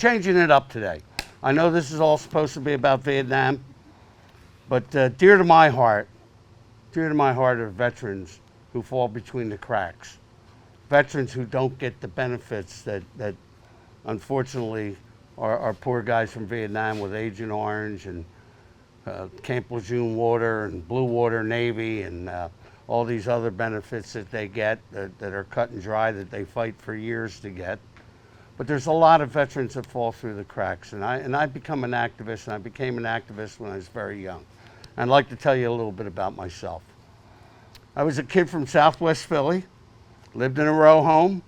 changing it up today. I know this is all supposed to be about Vietnam, but dear to my heart are veterans who fall between the cracks. Veterans who don't get the benefits that unfortunately our poor guys from Vietnam with Agent Orange and Camp Lejeune Water and Blue Water Navy and all these other benefits that they get that are cut and dry that they fight for years to get. But there's a lot of veterans that fall through the cracks, and I've become an activist, and I became an activist when I was very young. And I'd like to tell you a little bit about myself. I was a kid from Southwest Philly, lived in a row home,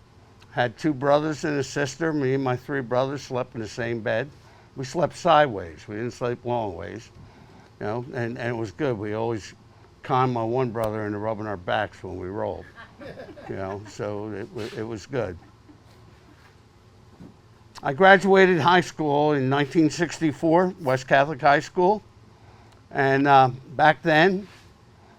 had 2 brothers and a sister. Me and my 3 brothers slept in the same bed. We slept sideways. We didn't sleep long ways, you know, and it was good. We always conned my one brother into rubbing our backs when we rolled, you know, so it was good. I graduated high school in 1964, West Catholic High School, and back then,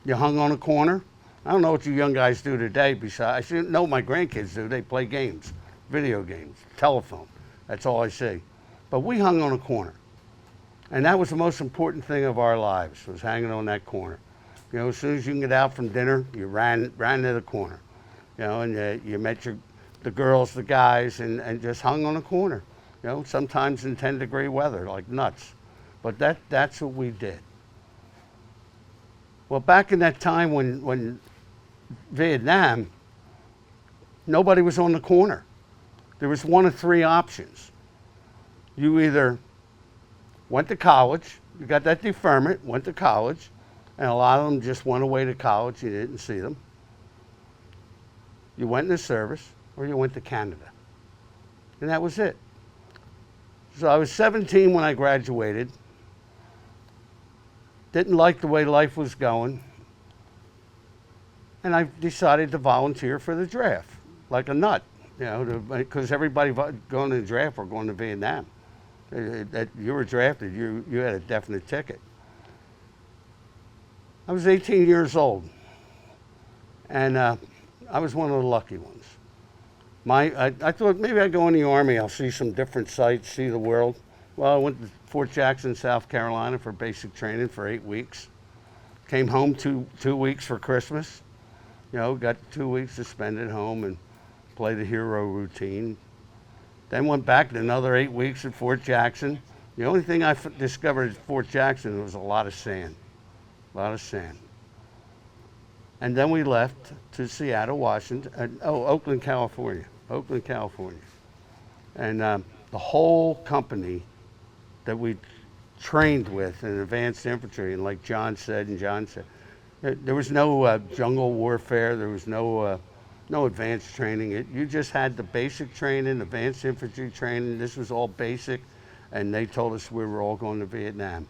you hung on a corner. I don't know what you young guys do today besides, I know what my grandkids do. They play games, video games, telephone. That's all I see. But we hung on a corner. And that was the most important thing of our lives, was hanging on that corner. You know, as soon as you can get out from dinner, you ran to the corner. You know, and you met the girls, the guys, and just hung on a corner. You know, sometimes in 10-degree weather, like nuts. But that's what we did. Well, back in that time when Vietnam, nobody was on the corner. There was one of 3 options. You either went to college, you got that deferment, went to college, and a lot of them just went away to college, you didn't see them. You went in the service, or you went to Canada. And that was it. So I was 17 when I graduated. Didn't like the way life was going. And I decided to volunteer for the draft, like a nut, you know, because everybody going to the draft were going to Vietnam. That you were drafted, you had a definite ticket. I was 18 years old, and I was one of the lucky ones. I thought maybe I'd go in the Army, I'll see some different sights, see the world. Well, I went to Fort Jackson, South Carolina for basic training for 8 weeks. Came home two weeks for Christmas. You know, got 2 weeks to spend at home and play the hero routine. Then went back to another 8 weeks at Fort Jackson. The only thing I discovered at Fort Jackson was a lot of sand. A lot of sand. And then we left to Seattle, Washington, Oakland, California. Oakland, California. And the whole company that we trained with in advanced infantry, and like John said, there was no jungle warfare, there was no advanced training. You just had the basic training, advanced infantry training. This was all basic, and they told us we were all going to Vietnam.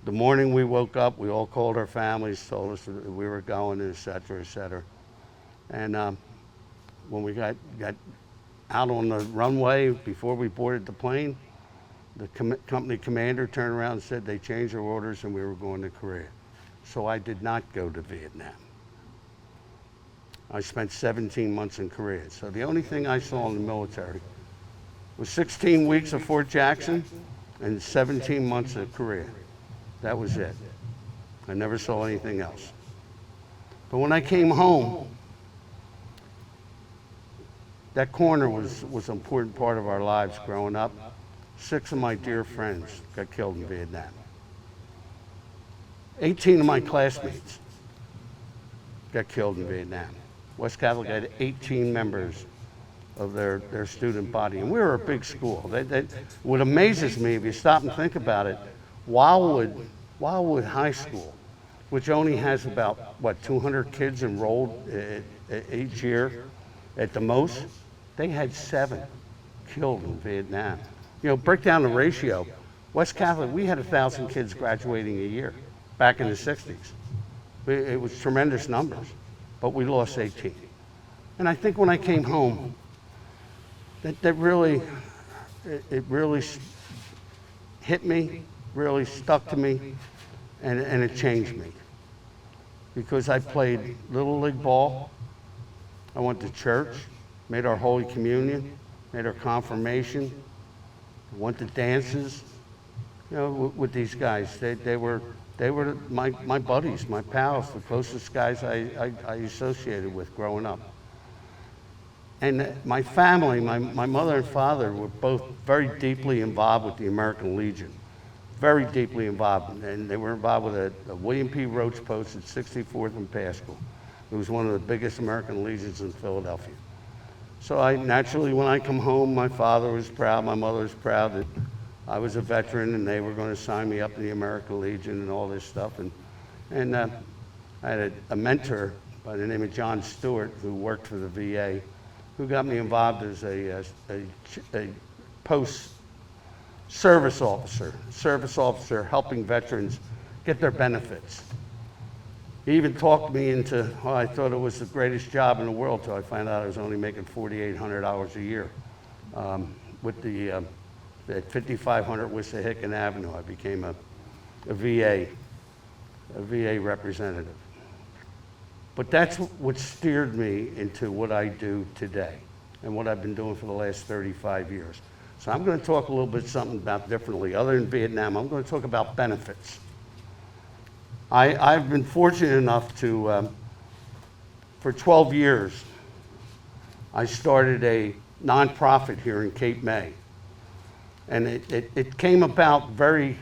The morning we woke up, we all called our families, told us that we were going, et cetera, et cetera. And when we got out on the runway before we boarded the plane, the company commander turned around and said they changed their orders and we were going to Korea. So I did not go to Vietnam. I spent 17 months in Korea. So the only thing I saw in the military was 16 weeks of Fort Jackson and 17 months of Korea. That was it. I never saw anything else. But when I came home, that corner was an important part of our lives growing up. 6 of my dear friends got killed in Vietnam. 18 of my classmates got killed in Vietnam. West Catholic had 18 members of their student body, and we were a big school. What amazes me, if you stop and think about it, Wildwood High School, which only has about, 200 kids enrolled each year at the most, they had 7 killed in Vietnam. You know, break down the ratio. West Catholic, we had 1,000 kids graduating a year back in the 60s. It was tremendous numbers, but we lost 18. And I think when I came home, that really hit me, really stuck to me, and it changed me. Because I played Little League ball, I went to church, made our Holy Communion, made our confirmation, went to dances, with these guys. They were my buddies, my pals, the closest guys I associated with growing up. And my family, my mother and father were both very deeply involved with the American Legion, very deeply involved. And they were involved with a William P. Roach post at 64th and Pascal. It was one of the biggest American Legions in Philadelphia. So naturally, when I come home, my father was proud, my mother was proud that I was a veteran and they were going to sign me up in the American Legion and all this stuff. And I had a mentor by the name of John Stewart who worked for the VA, who got me involved as a post service officer helping veterans get their benefits. He even talked me into, I thought it was the greatest job in the world till I found out I was only making $4,800 a year. With at 5500 Wissahickon Avenue, I became a VA representative. But that's what steered me into what I do today and what I've been doing for the last 35 years. So I'm going to talk a little bit something about differently. Other than Vietnam, I'm going to talk about benefits. I've been fortunate enough to, for 12 years, I started a nonprofit here in Cape May. And it came about very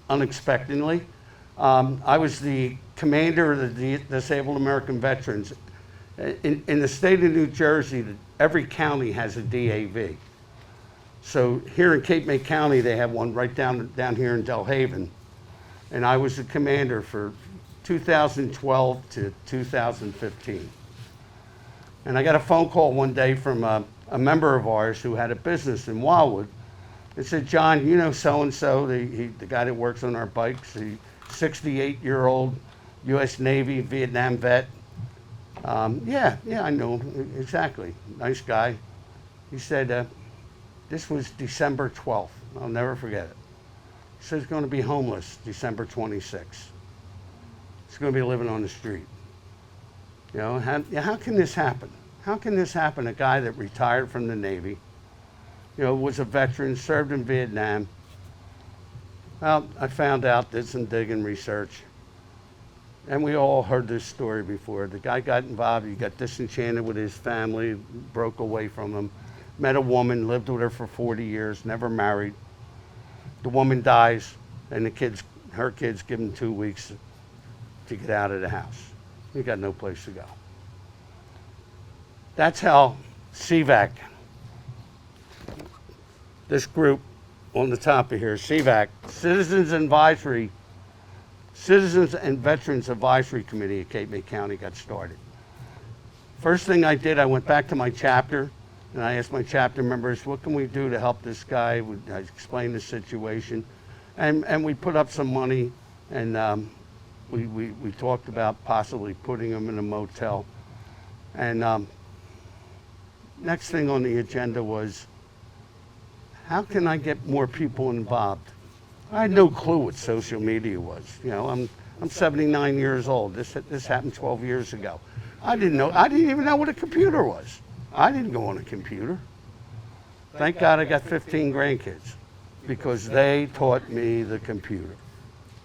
unexpectedly. I was the commander of the Disabled American Veterans. In the state of New Jersey, every county has a DAV. So here in Cape May County, they have one right down here in Delhaven. And I was the commander for 2012 to 2015. And I got a phone call one day from a member of ours who had a business in Wildwood. It said, John, you know so-and-so, the guy that works on our bikes, the 68-year-old U.S. Navy Vietnam vet. Yeah, I know him, exactly. Nice guy. He said, this was December 12th. I'll never forget it. He said he's going to be homeless December 26th. He's going to be living on the street. How can this happen? How can this happen? A guy that retired from the Navy, was a veteran, served in Vietnam. Well, I found out, did some digging research, and we all heard this story before. The guy got involved, he got disenchanted with his family, broke away from them, met a woman, lived with her for 40 years, never married. The woman dies, and her kids give him 2 weeks to get out of the house. He got no place to go. That's how Cvac, this group on the top of here, Cvac, Citizens and Veterans Advisory Committee at Cape May County got started. First thing I did, I went back to my chapter and I asked my chapter members, what can we do to help this guy? I explained the situation, and we put up some money, and we talked about possibly putting him in a motel. And next thing on the agenda was, how can I get more people involved? I had no clue what social media was. I'm 79 years old. This happened 12 years ago. I didn't even know what a computer was. I didn't go on a computer. Thank God I got 15 grandkids because they taught me the computer.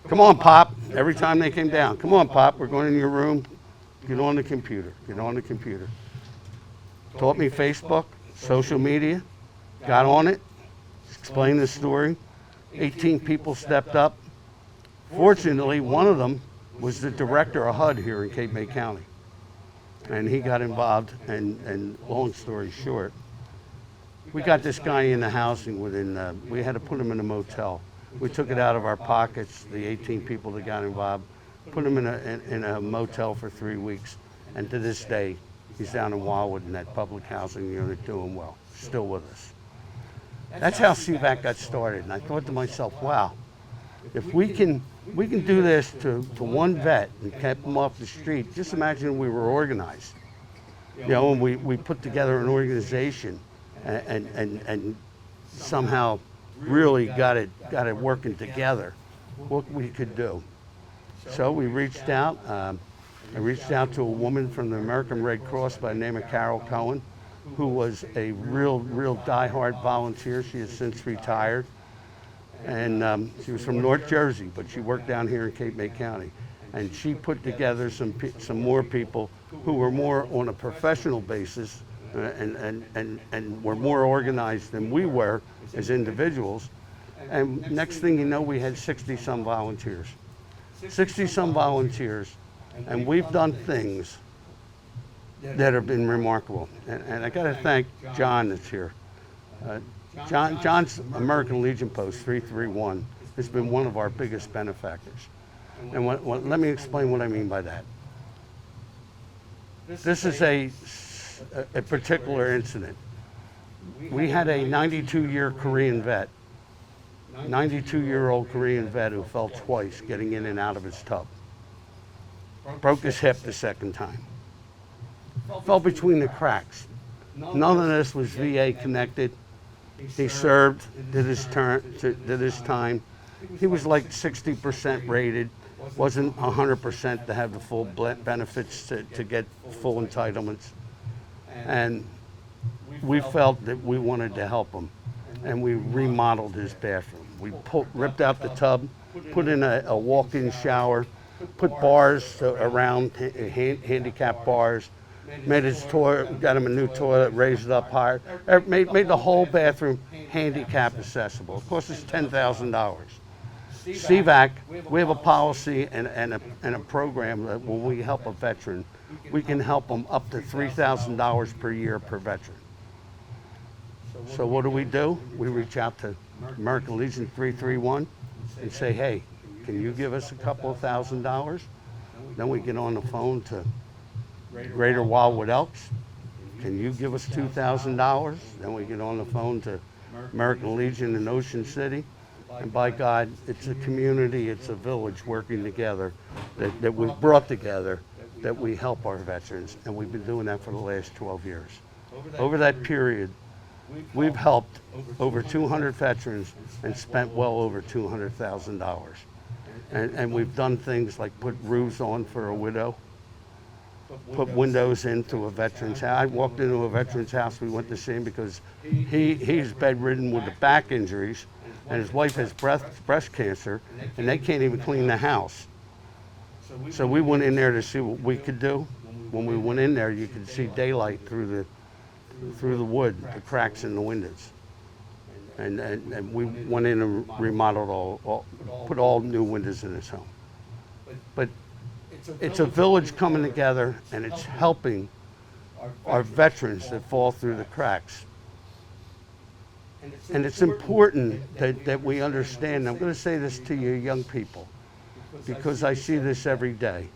Come on, Pop. Every time they came down, come on, Pop, we're going in your room. Get on the computer. Get on the computer. Taught me Facebook, social media, got on it, explained the story. 18 people stepped up. Fortunately, one of them was the director of HUD here in Cape May County. And he got involved, and long story short, we got this guy in the housing we had to put him in a motel. We took it out of our pockets, the 18 people that got involved, put him in a motel for 3 weeks, and to this day, he's down in Wildwood in that public housing unit doing well, still with us. That's how Cvac got started, and I thought to myself, wow, if we can do this to one vet and keep him off the street, just imagine we were organized. And we put together an organization and somehow really got it working together, what we could do. So we reached out. I reached out to a woman from the American Red Cross by the name of Carol Cohen, who was a real diehard volunteer. She has since retired. And she was from North Jersey, but she worked down here in Cape May County. And she put together some more people who were more on a professional basis and were more organized than we were as individuals. And next thing you know, we had 60-some volunteers. 60-some volunteers, and we've done things that have been remarkable. And I got to thank John that's here. John's American Legion Post 331 has been one of our biggest benefactors. And let me explain what I mean by that. This is a particular incident. We had a 92-year Korean vet, 92-year-old Korean vet who fell twice getting in and out of his tub. Broke his hip the second time. Fell between the cracks. None of this was VA connected. He served, did his time. He was like 60% rated, wasn't 100% to have the full benefits to get full entitlements. And we felt that we wanted to help him, and we remodeled his bathroom. We ripped out the tub, put in a walk-in shower, put bars around, handicap bars, made his toilet, got him a new toilet, raised it up higher, made the whole bathroom handicap accessible. It cost us $10,000. Cvac, we have a policy and a program that when we help a veteran, we can help them up to $3,000 per year per veteran. So what do? We reach out to American Legion 331 and say, hey, can you give us a couple of $1,000s? Then we get on the phone to Greater Wildwood Elks. Can you give us $2,000? Then we get on the phone to American Legion in Ocean City. And by God, it's a community, it's a village working together that we've brought together, that we help our veterans. And we've been doing that for the last 12 years. Over that period, we've helped over 200 veterans and spent well over $200,000. And we've done things like put roofs on for a widow, put windows into a veteran's house. I walked into a veteran's house, we went to see him because he's bedridden with the back injuries, and his wife has breast cancer, and they can't even clean the house. So we went in there to see what we could do. When we went in there, you could see daylight through the wood, the cracks in the windows. And we went in and remodeled put all new windows in his home. But it's a village coming together, and it's helping our veterans that fall through the cracks. And it's important that we understand. I'm going to say this to you young people, because I see this every day.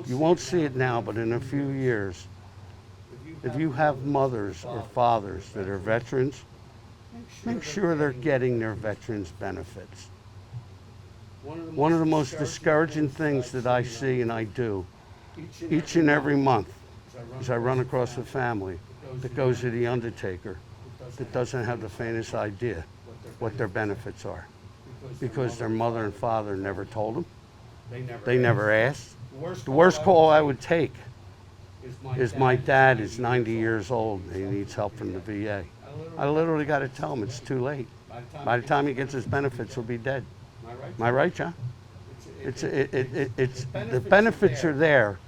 You won't see it now, but in a few years, if you have mothers or fathers that are veterans, make sure they're getting their veterans benefits. One of the most discouraging things that I see and I do each and every month is I run across a family that goes to the undertaker that doesn't have the faintest idea what their benefits are, because their mother and father never told them. They never asked. The worst call I would take is my dad is 90 years old and he needs help from the VA. I literally got to tell him it's too late. By the time he gets his benefits, he'll be dead. Am I right, John? The benefits are there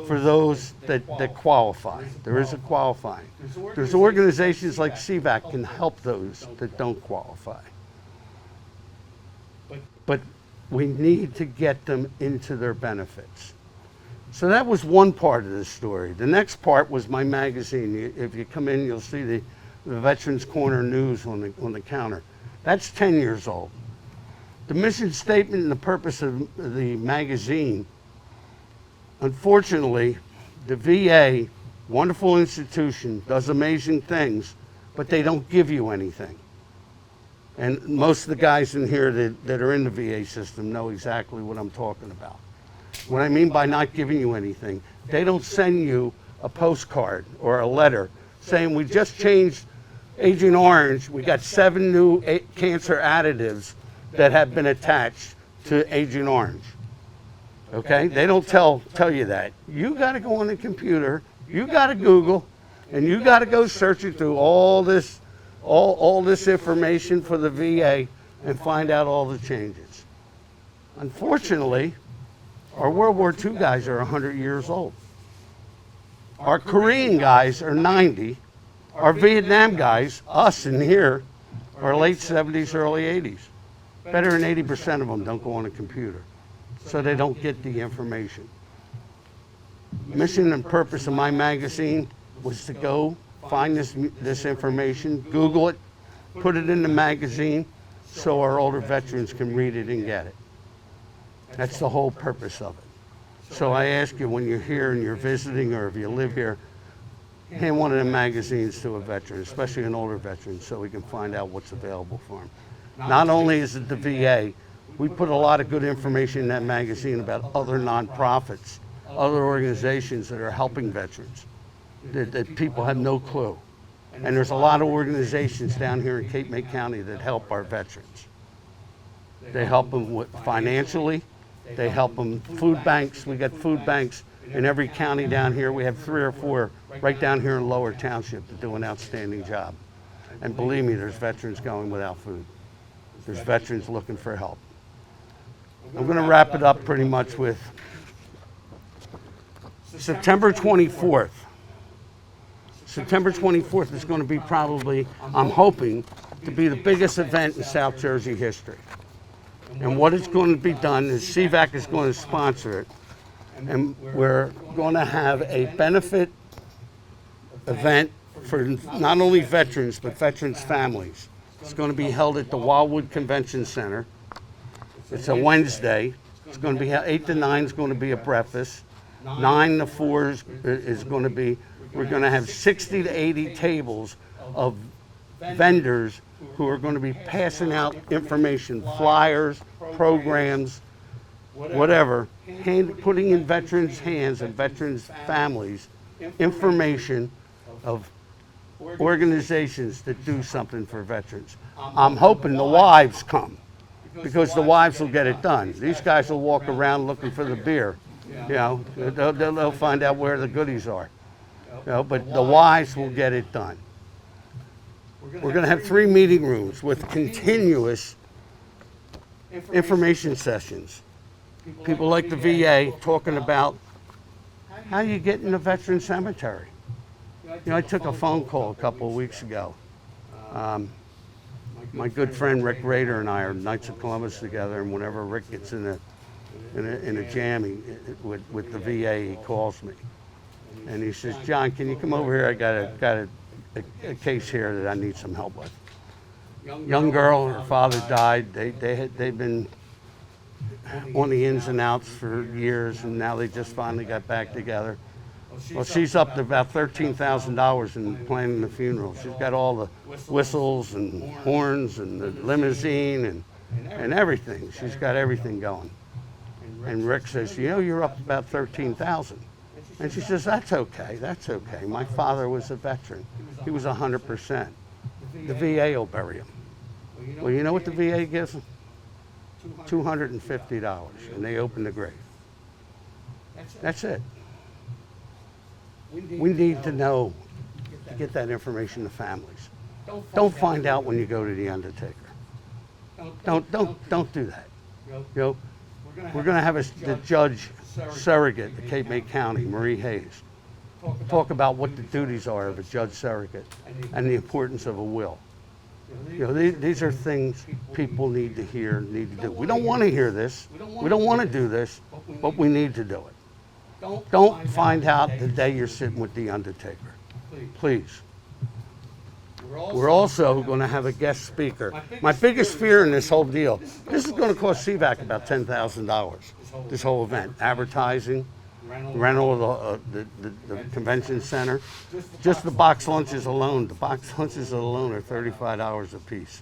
for those that qualify. There is a qualifying. There's organizations like Cvac can help those that don't qualify. But we need to get them into their benefits. So that was one part of the story. The next part was my magazine. If you come in, you'll see the Veterans Corner News on the counter. That's 10 years old. The mission statement and the purpose of the magazine, unfortunately, the VA, wonderful institution, does amazing things, but they don't give you anything. And most of the guys in here that are in the VA system know exactly what I'm talking about. What I mean by not giving you anything, they don't send you a postcard or a letter saying we just changed Agent Orange, we got 7 new cancer additives that have been attached to Agent Orange. Okay? They don't tell you that. You got to go on the computer, you got to Google, And you got to go searching through all this, all this information for the VA and find out all the changes. Unfortunately, our World War II guys are 100 years old. Our Korean guys are 90. Our Vietnam guys, us in here, are late 70s, early 80s. Better than 80% of them don't go on a computer, so they don't get the information. Mission and purpose of my magazine was to go find this information, Google it, put it in the magazine, so our older veterans can read it and get it. That's the whole purpose of it. So I ask you, when you're here and you're visiting, or if you live here, hand one of the magazines to a veteran, especially an older veteran, so we can find out what's available for him. Not only is it the VA, we put a lot of good information in that magazine about other nonprofits, other organizations that are helping veterans, that people have no clue. And there's a lot of organizations down here in Cape May County that help our veterans. They help them financially, they help them food banks. We got food banks in every county down here. We have 3 or 4 right down here in Lower Township that do an outstanding job. And believe me, there's veterans going without food. There's veterans looking for help. I'm going to wrap it up pretty much with September 24th. September 24th is going to be probably, I'm hoping, to be the biggest event in South Jersey history. And what is going to be done is Cvac is going to sponsor it. And we're going to have a benefit event for not only veterans, but veterans' families. It's going to be held at the Wildwood Convention Center. It's a Wednesday. It's going to be 8 to 9 is going to be a breakfast. 9 to 4 is going to be, we're going to have 60 to 80 tables of vendors who are going to be passing out information, flyers, programs, whatever, putting in veterans' hands and veterans' families information of organizations that do something for veterans. I'm hoping the wives come, because the wives will get it done. These guys will walk around looking for the beer. You know, they'll find out where the goodies are. You know, but the wives will get it done. We're going to have 3 meeting rooms with continuous information sessions. People like the VA talking about how you get in a veteran cemetery. You know, I took a phone call a couple of weeks ago. My good friend Rick Rader and I are Knights of Columbus together, and whenever Rick gets in a jam with the VA, he calls me. And he says, "John, can you come over here? I got a case here that I need some help with." Young girl, her father died. They've been on the ins and outs for years, and now they just finally got back together. Well, she's up to about $13,000 in planning the funeral. She's got all the whistles and horns and the limousine and everything. She's got everything going. And Rick says, "You know, you're up to about $13,000. And she says, "That's okay, that's okay. My father was a veteran. He was 100%. The VA will bury him." Well, you know what the VA gives them? $250, and they open the grave. That's it. We need to know, to get that information to families. Don't find out when you go to the undertaker. Don't do that. You know, we're going to have the judge surrogate at Cape May County, Marie Hayes, talk about what the duties are of a judge surrogate and the importance of a will. You know, these are things people need to hear, need to do. We don't want to hear this. We don't want to do this, but we need to do it. Don't find out the day you're sitting with the undertaker. Please. We're also going to have a guest speaker. My biggest fear in this whole deal, this is going to cost Cvac about $10,000, this whole event. Advertising, rental of the convention center. Just the box lunches alone. The box lunches alone are $35 a piece.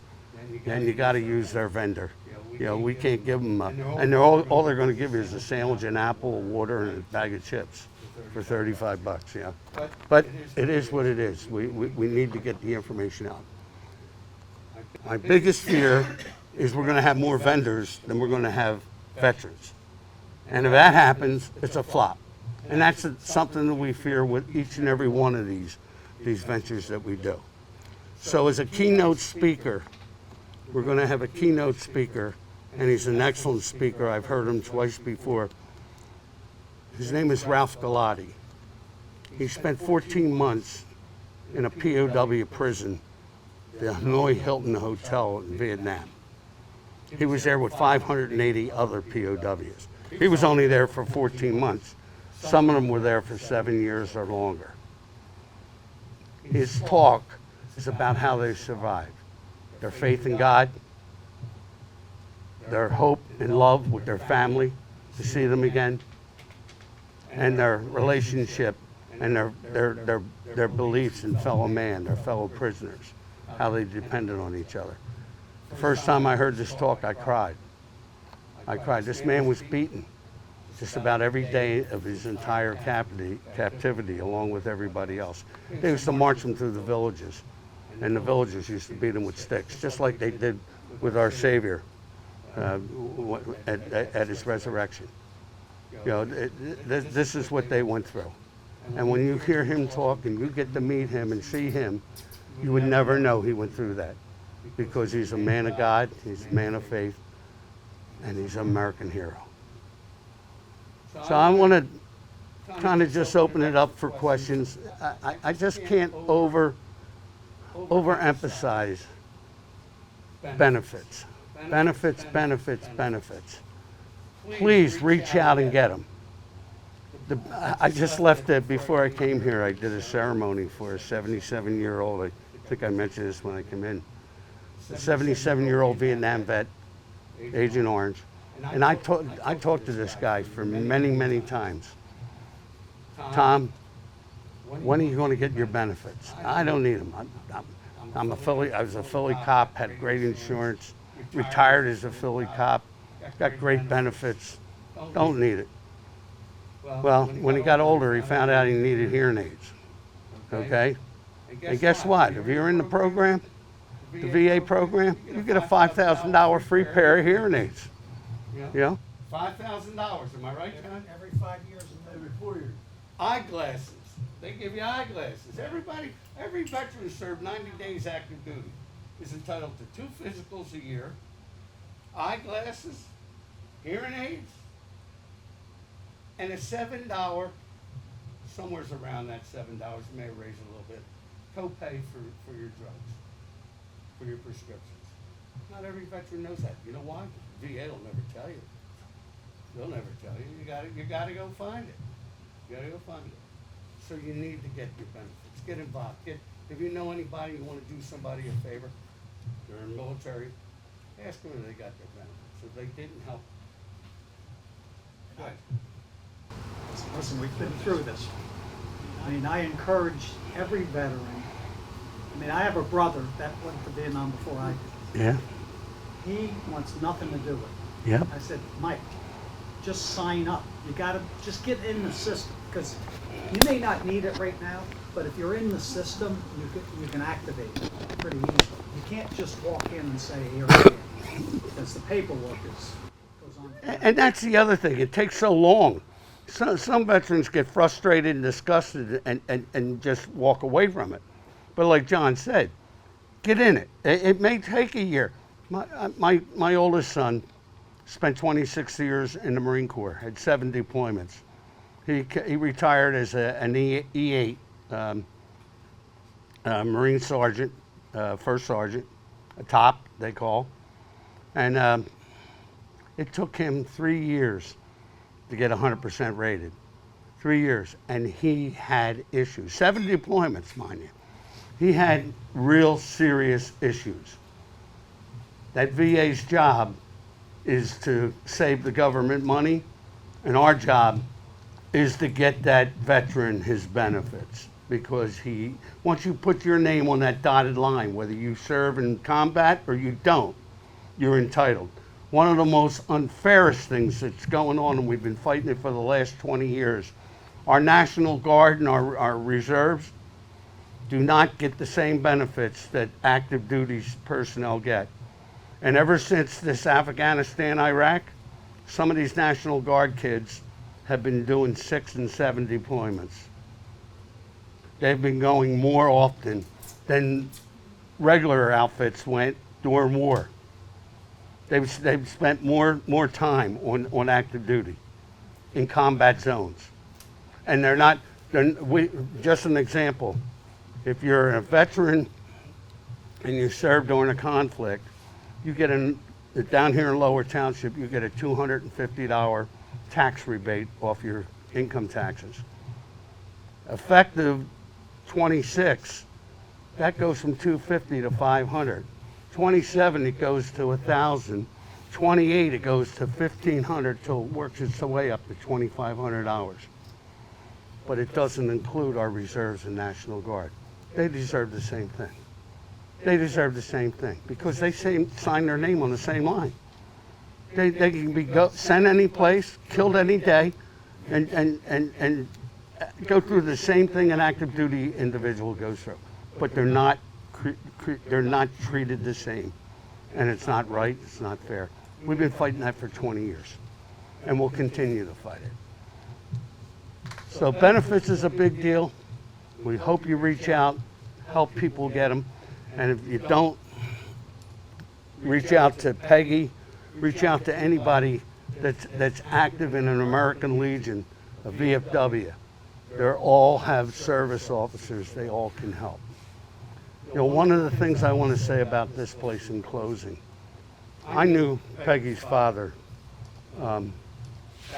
And you got to use their vendor. You know, we can't give them, and all they're going to give you is a sandwich, an apple, water, and a bag of chips for $35. Yeah, but it is what it is. We need to get the information out. My biggest fear is we're going to have more vendors than we're going to have veterans, and if that happens, it's a flop. And that's something that we fear with each and every one of these. these ventures that we do. So as a keynote speaker, we're going to have a keynote speaker, and he's an excellent speaker. I've heard him twice before. His name is Ralph Galati. He spent 14 months in a POW prison, the Hanoi Hilton Hotel in Vietnam. He was there with 580 other POWs. He was only there for 14 months. Some of them were there for 7 years or longer. His talk is about how they survived. Their faith in God, their hope and love with their family to see them again, and their relationship and their beliefs in fellow man, their fellow prisoners, how they depended on each other. The first time I heard this talk, I cried. I cried. This man was beaten just about every day of his entire captivity, along with everybody else. They used to march him through the villages, and the villagers used to beat him with sticks, just like they did with our Savior at his resurrection. You know, this is what they went through. And when you hear him talk and you get to meet him and see him, you would never know he went through that, because he's a man of God, he's a man of faith, and he's an American hero. So I want to kind of just open it up for questions. I just can't overemphasize benefits. Benefits, benefits, benefits. Please reach out and get them. I just left it before I came here. I did a ceremony for a 77-year-old. I think I mentioned this when I came in. A 77-year-old Vietnam vet, Agent Orange. And I talked to this guy for many, many times. Tom, when are you going to get your benefits? I don't need them. I was a Philly cop, had great insurance, retired as a Philly cop, got great benefits, don't need it. Well, when he got older, he found out he needed hearing aids, okay? And guess what? If you're in the program, the VA program, you get a $5,000 free pair of hearing aids. You know? $5,000, am I right, John? Every 5 years and every 4 years. Eyeglasses. They give you eyeglasses. Every veteran who served 90 days active duty is entitled to 2 physicals a year, eyeglasses, hearing aids, and a $7, somewhere's around that $7, you may raise it a little bit, copay for your drugs, for your prescriptions. Not every veteran knows that. You know why? VA will never tell you. They'll never tell you. You gotta go find it. You gotta go find it. So you need to get your benefits. Get involved. If you know anybody, you want to do somebody a favor, they're in the military, ask them if they got their benefits. If they didn't, help them. Listen, we've been through this. I mean, I encourage every veteran. I mean, I have a brother that went to Vietnam before I did. Yeah. He wants nothing to do with it. Yep. I said, Mike, just sign up. You gotta just get in the system, because you may not need it right now, but if you're in the system, you can activate it pretty easily. You can't just walk in and say, here I am, because the paperwork goes on. And that's the other thing. It takes so long. Some veterans get frustrated and disgusted and just walk away from it. But like John said, get in it. It may take a year. My oldest son spent 26 years in the Marine Corps, had 7 deployments. He retired as an E8 Marine Sergeant, First Sergeant, a top they call. And it took him 3 years to get 100% rated. 3 years, and he had issues. 7 deployments, mind you. He had real serious issues. That VA's job is to save the government money, and our job is to get that veteran his benefits, because once you put your name on that dotted line, whether you serve in combat or you don't, you're entitled. One of the most unfairest things that's going on, and we've been fighting it for the last 20 years, our National Guard and our reserves do not get the same benefits that active duty personnel get. And ever since this Afghanistan, Iraq, some of these National Guard kids have been doing 6 and 7 deployments. they've been going more often than regular outfits went during war. They've spent more time on active duty in combat zones. And just an example, if you're a veteran and you served during a conflict, you get down here in Lower Township, you get a $250 tax rebate off your income taxes. Effective 26, that goes from 250 to 500. 27, it goes to 1,000. 28, it goes to 1,500 till it works its way up to $2,500. But it doesn't include our reserves and National Guard. They deserve the same thing. They deserve the same thing because they sign their name on the same line. They can be sent any place, killed any day, and go through the same thing an active duty individual goes through. But they're not treated the same. And it's not right, it's not fair. We've been fighting that for 20 years, and we'll continue to fight it. So benefits is a big deal. We hope you reach out, help people get them. And if you don't, reach out to Peggy, reach out to anybody that's active in an American Legion, a VFW. They all have service officers, they all can help. You know, one of the things I want to say about this place in closing, I knew Peggy's father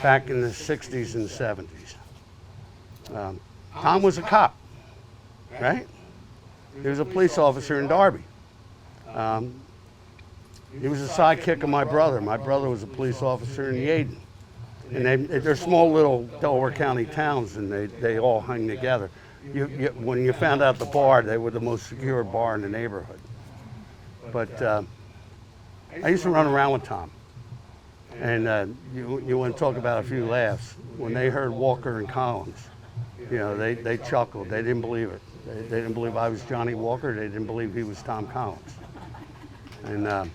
back in the 60s and 70s. Tom was a cop, right? He was a police officer in Darby. He was a sidekick of my brother. My brother was a police officer in Yeadon. And they're small little Delaware County towns, and they all hang together. When you found out the bar, they were the most secure bar in the neighborhood. But I used to run around with Tom. And you want to talk about a few laughs. When they heard Walker and Collins, you know, they chuckled. They didn't believe it. They didn't believe I was Johnnie Walker. They didn't believe he was Tom Collins. And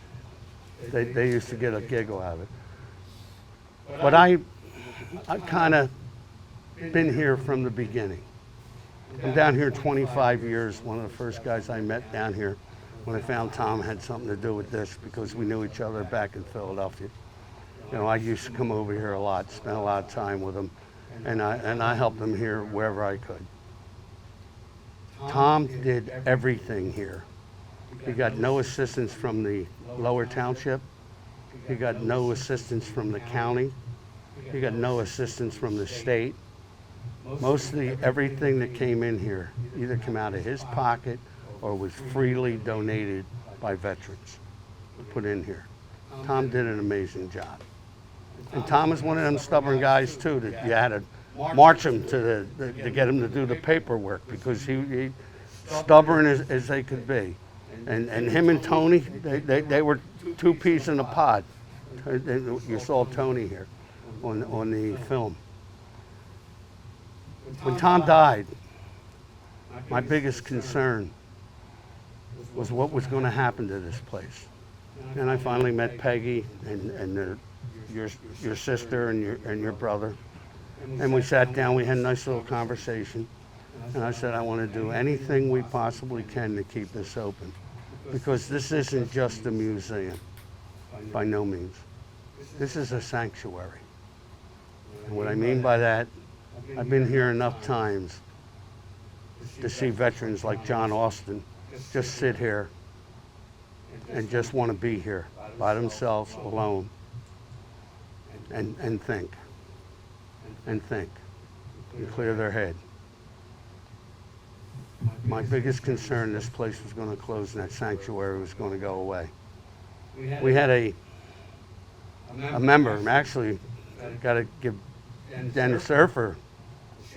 they used to get a giggle out of it. But I've kind of been here from the beginning. I'm down here 25 years. One of the first guys I met down here when I found Tom had something to do with this because we knew each other back in Philadelphia. You know, I used to come over here a lot, spend a lot of time with him, and I helped him here wherever I could. Tom did everything here. He got no assistance from the Lower Township. He got no assistance from the county. He got no assistance from the state. Mostly everything that came in here either came out of his pocket or was freely donated by veterans, put in here. Tom did an amazing job. And Tom is one of them stubborn guys too that you had to march him to get him to do the paperwork because he stubborn as they could be. And him and Tony, they were two peas in a pod. You saw Tony here on the film. When Tom died, my biggest concern was what was going to happen to this place. And I finally met Peggy and your sister and your brother. And we sat down, we had a nice little conversation. And I said, I want to do anything we possibly can to keep this open. Because this isn't just a museum, by no means. This is a sanctuary. And what I mean by that, I've been here enough times to see veterans like John Austin just sit here and just want to be here by themselves, alone, and think, and clear their head. My biggest concern, this place was going to close and that sanctuary was going to go away. We had a member, actually, got to give Dennis Surfer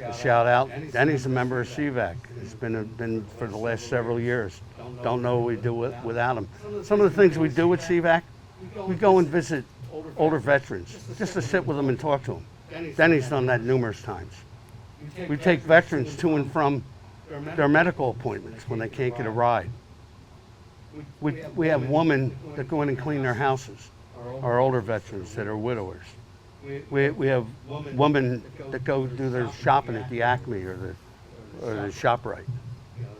a shout out. Denny's a member of Cvac. It's been for the last several years. Don't know what we do without him. Some of the things we do with Cvac, we go and visit older veterans just to sit with them and talk to them. Denny's done that numerous times. We take veterans to and from their medical appointments when they can't get a ride. We have women that go in and clean their houses, our older veterans that are widowers. We have women that go do their shopping at the Acme or or the ShopRite,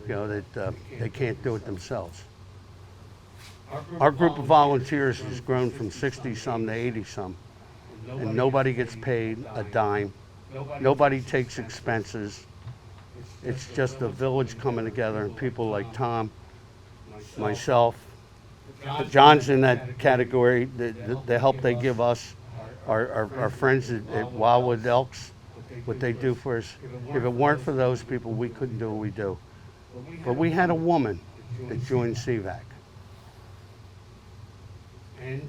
you know, that they can't do it themselves. Our group of volunteers has grown from 60-some to 80-some, and nobody gets paid a dime. Nobody takes expenses. It's just a village coming together, and people like Tom, myself, John's in that category. The help they give us, our friends at Wildwood Elks, what they do for us. If it weren't for those people, we couldn't do what we do. But we had a woman that joined Cvac,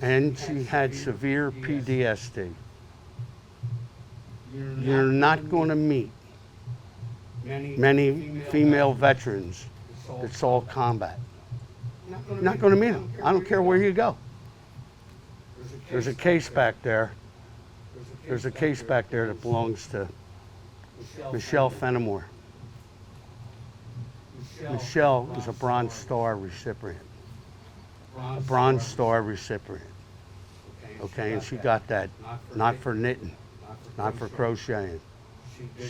and she had severe PTSD. You're not going to meet many female veterans that saw combat. You're not going to meet them. I don't care where you go. There's a case back there. There's a case back there that belongs to Michelle Fenimore. Michelle is a Bronze Star recipient. A Bronze Star recipient. Okay, and she got that not for knitting, not for crocheting.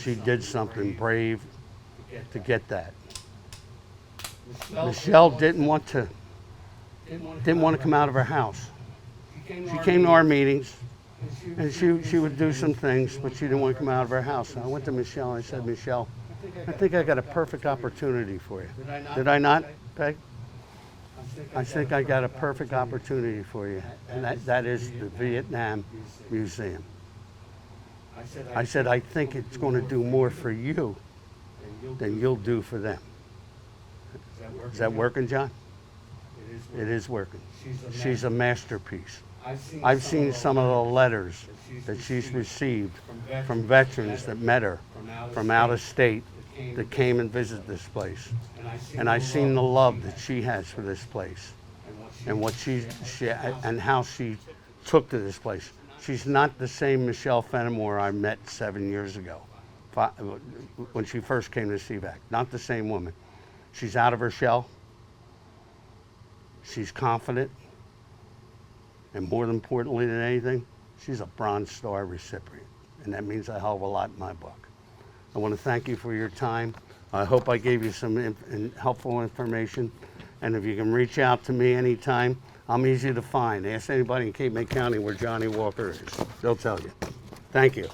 She did something brave to get that. Michelle didn't want to come out of her house. She came to our meetings, and she would do some things, but she didn't want to come out of her house. So I went to Michelle and I said, Michelle, I think I got a perfect opportunity for you. Did I not, Peg? I think I got a perfect opportunity for you, and that is the Vietnam Museum. I said, I think it's going to do more for you than you'll do for them. Is that working, John? It is working. She's a masterpiece. I've seen some of the letters that she's received from veterans that met her from out of state that came and visited this place. And I've seen the love that she has for this place and what she and how she took to this place. She's not the same Michelle Fenimore I met 7 years ago when she first came to Cvac. Not the same woman. She's out of her shell. She's confident. And more importantly than anything, she's a Bronze Star recipient. And that means a hell of a lot in my book. I want to thank you for your time. I hope I gave you some helpful information. And if you can reach out to me anytime, I'm easy to find. Ask anybody in Cape May County where Johnnie Walker is. They'll tell you. Thank you.